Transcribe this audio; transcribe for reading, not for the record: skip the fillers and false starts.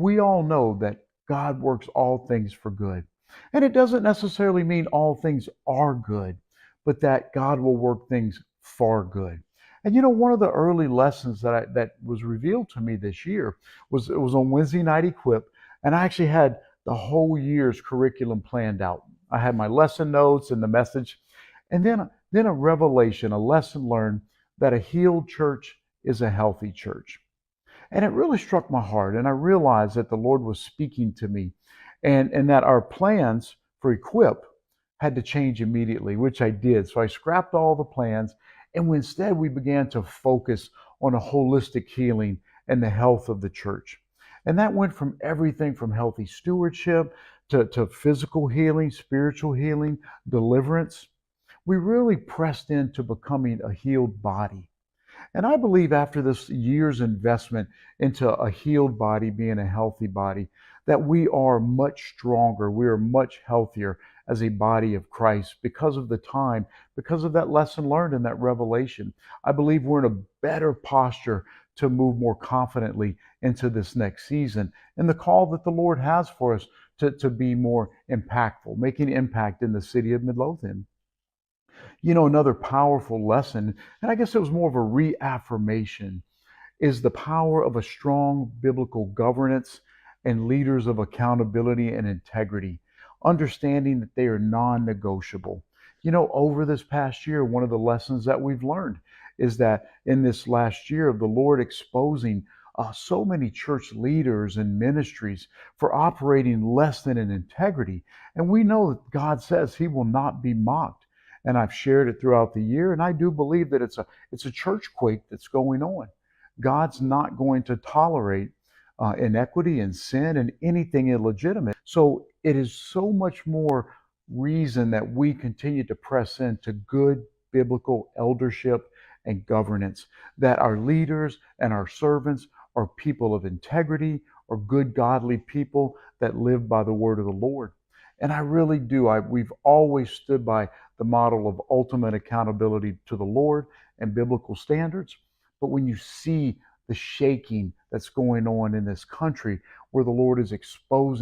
we all know that God works all things for good. And it doesn't necessarily mean all things are good, but that God will work things for good. And one of the early lessons that was revealed to me this year was it was on Wednesday night equip, and I actually had the whole year's curriculum planned out. I had my lesson notes and the message, and then a revelation, a lesson learned that a healed church is a healthy church. And it really struck my heart. And I realized that the Lord was speaking to me and that our plans for Equip had to change immediately, which I did. So I scrapped all the plans. And instead, we began to focus on a holistic healing and the health of the church. And that went from everything from healthy stewardship to physical healing, spiritual healing, deliverance. We really pressed into becoming a healed body. And I believe after this year's investment into a healed body being a healthy body, that we are much stronger, we are much healthier as a body of Christ because of the time, because of that lesson learned and that revelation. I believe we're in a better posture to move more confidently into this next season and the call that the Lord has for us to be more impactful, making impact in the city of Midlothian. Another powerful lesson, and I guess it was more of a reaffirmation, is the power of a strong biblical governance and leaders of accountability and integrity, understanding that they are non negotiable. Over this past year, one of the lessons that we've learned is that in this last year of the Lord exposing so many church leaders and ministries for operating less than in integrity. And we know that God says He will not be mocked. And I've shared it throughout the year, and I do believe that it's a church quake that's going on. God's not going to tolerate inequity and sin and anything illegitimate. So it is so much more reason that we continue to press into good biblical eldership and governance, that our leaders and our servants are people of integrity, or good godly people that live by the word of the Lord. And I really do. We've always stood by the model of ultimate accountability to the Lord and biblical standards. But when you see the shaking that's going on in this country, where the Lord is exposing